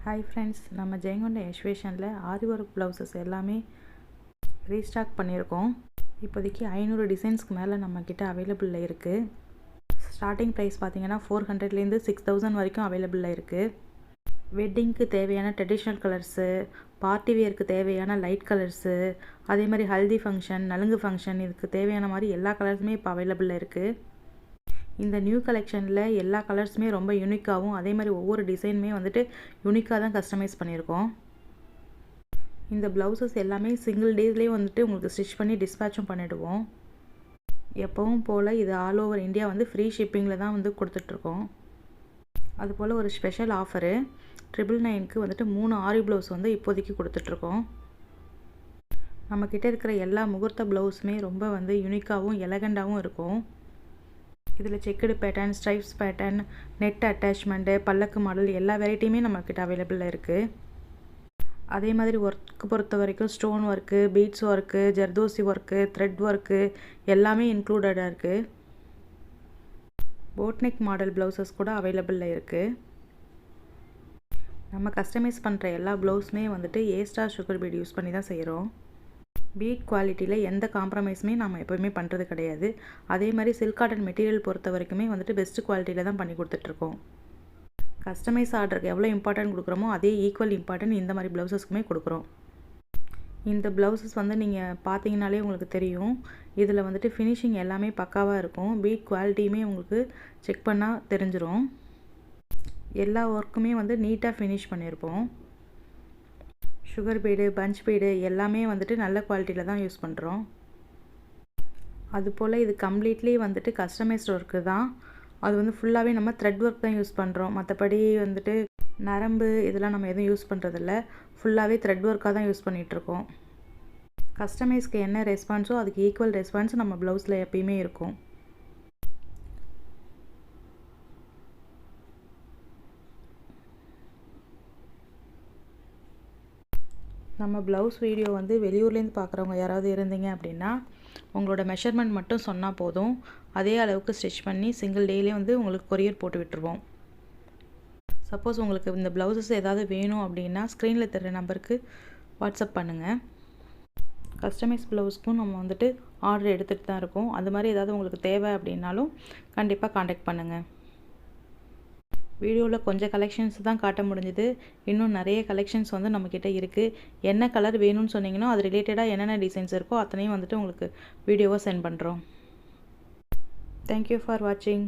Hi friends, நம்ம ஜெயங்கொண்ட யஷ்வேஷனில் ஆரி work blouses எல்லாமே restock பண்ணியிருக்கோம். இப்போதைக்கு 500 டிசைன்ஸ்க்கு மேலே நம்மக்கிட்ட அவைலபிளில் இருக்குது. ஸ்டார்டிங் ப்ரைஸ் பார்த்திங்கன்னா 400லேருந்து 6000 வரைக்கும் அவைலபிளில் இருக்குது. வெட்டிங்க்கு தேவையான ட்ரெடிஷ்னல் கலர்ஸு, பார்ட்டி வேருக்கு தேவையான லைட் கலர்ஸு, அதே மாதிரி ஹல்தி ஃபங்க்ஷன், நலுங்கு ஃபங்க்ஷன் இதுக்கு தேவையான மாதிரி எல்லா கலர்ஸுமே இப்போ அவைலபிளில் இருக்குது. இந்த நியூ கலெக்ஷனில் எல்லா கலர்ஸுமே ரொம்ப யூனிக்காகவும், அதே மாதிரி ஒவ்வொரு டிசைனுமே வந்துட்டு யூனிக்காக தான் கஸ்டமைஸ் பண்ணியிருக்கோம். இந்த ப்ளவுசஸ் எல்லாமே சிங்கிள் டேஸ்லேயே வந்துட்டு உங்களுக்கு ஸ்டிச் பண்ணி டிஸ்பேச்சும் பண்ணிவிடுவோம். எப்பவும் போல் இது ஆல் ஓவர் இந்தியா வந்து ஃப்ரீ ஷிப்பிங்கில் தான் வந்து கொடுத்துட்ருக்கோம். அதுபோல் ஒரு ஸ்பெஷல் ஆஃபரு 999க்கு வந்துட்டு 3 ஆரி ப்ளவுஸ் வந்து இப்போதைக்கு கொடுத்துட்ருக்கோம். நம்மக்கிட்ட இருக்கிற எல்லா முகூர்த்த ப்ளவுஸுமே ரொம்ப வந்து யூனிக்காகவும் எலகண்டாகவும் இருக்கும். இதில் checked pattern, stripes pattern, net attachment, பல்லக்கு மாடல் எல்லா வெரைட்டியுமே நம்மக்கிட்ட அவைலபிளில் இருக்குது. அதே மாதிரி ஒர்க்கு பொறுத்த வரைக்கும் stone work, beads work, zardozi work, thread work எல்லாமே இன்க்ளூடடாக இருக்குது. போட்நெக் மாடல் ப்ளவுசஸ் கூட அவைலபிளில் இருக்குது. நம்ம கஸ்டமைஸ் பண்ணுற எல்லா ப்ளவுஸுமே வந்துட்டு A-ஸ்டார் சுகர் பீட் யூஸ் பண்ணி தான் செய்கிறோம். பீட் குவாலிட்டியில் எந்த காம்ப்ரமைஸுமே நம்ம எப்போவுமே பண்ணுறது கிடையாது. அதே மாதிரி சில்க் காட்டன் மெட்டீரியல் பொறுத்த வரைக்குமே வந்துட்டு பெஸ்ட் குவாலிட்டியில் தான் பண்ணி கொடுத்துட்ருக்கோம். கஸ்டமைஸ் ஆர்டருக்கு எவ்வளோ இம்பார்ட்டன்ட் கொடுக்குறோமோ அதே ஈக்குவல் இம்பார்ட்டன்ட் இந்த மாதிரி ப்ளவுசஸ்க்குமே கொடுக்குறோம். இந்த ப்ளவுசஸ் வந்து நீங்கள் பார்த்தீங்கனாலே உங்களுக்கு தெரியும். இதில் வந்துட்டு ஃபினிஷிங் எல்லாமே பக்காவாக இருக்கும். பீட் குவாலிட்டியுமே உங்களுக்கு செக் பண்ணால் தெரிஞ்சிடும். எல்லா ஒர்க்குமே வந்து நீட்டாக ஃபினிஷ் பண்ணியிருப்போம். சுகர் பீடு, பஞ்ச் பீடு எல்லாமே வந்துட்டு நல்ல குவாலிட்டியில் தான் யூஸ் பண்ணுறோம். அதுபோல் இது கம்ப்ளீட்லி வந்துட்டு கஸ்டமைஸ்டு ஒர்க்கு தான். அது வந்து ஃபுல்லாகவே நம்ம த்ரெட் ஒர்க் தான் யூஸ் பண்ணுறோம். மற்றபடி வந்துட்டு நரம்பு இதெல்லாம் நம்ம எதுவும் யூஸ் பண்ணுறதில்ல. ஃபுல்லாகவே த்ரெட் ஒர்க்காக தான் யூஸ் பண்ணிகிட்ருக்கோம். கஸ்டமைஸ்க்கு என்ன ரெஸ்பான்ஸோ அதுக்கு ஈக்குவல் ரெஸ்பான்ஸ் நம்ம ப்ளவுஸில் எப்பயுமே இருக்கும். நம்ம ப்ளவுஸ் வீடியோ வந்து வெளியூர்லேருந்து பார்க்குறவங்க யாராவது இருந்தீங்க அப்படின்னா உங்களோட மெஷர்மெண்ட் மட்டும் சொன்னால் போதும். அதே அளவுக்கு ஸ்டிச் பண்ணி சிங்கிள் டேலேயே வந்து உங்களுக்கு கொரியர் போட்டு விட்டுருவோம். சப்போஸ் உங்களுக்கு இந்த ப்ளவுசஸ் ஏதாவது வேணும் அப்படின்னா ஸ்க்ரீனில் தெரிகிற நம்பருக்கு வாட்ஸ்அப் பண்ணுங்கள். கஸ்டமைஸ் ப்ளவுஸ்க்கும் நம்ம வந்துட்டு ஆர்டர் எடுத்துகிட்டு தான் இருக்கோம். அது மாதிரி ஏதாவது உங்களுக்கு தேவை அப்படின்னாலும் கண்டிப்பாக காண்டாக்ட் பண்ணுங்கள். வீடியோவில் கொஞ்சம் கலெக்ஷன்ஸ் தான் காட்ட முடிஞ்சுது. இன்னும் நிறைய கலெக்ஷன்ஸ் வந்து நம்மக்கிட்ட இருக்குது. என்ன கலர் வேணும்னு சொன்னீங்கன்னா அது ரிலேட்டடாக என்னென்ன டிசைன்ஸ் இருக்கோ அத்தனையும் வந்துட்டு உங்களுக்கு வீடியோவாக சென்ட் பண்ணுறோம். தேங்க்யூ ஃபார் வாட்சிங்.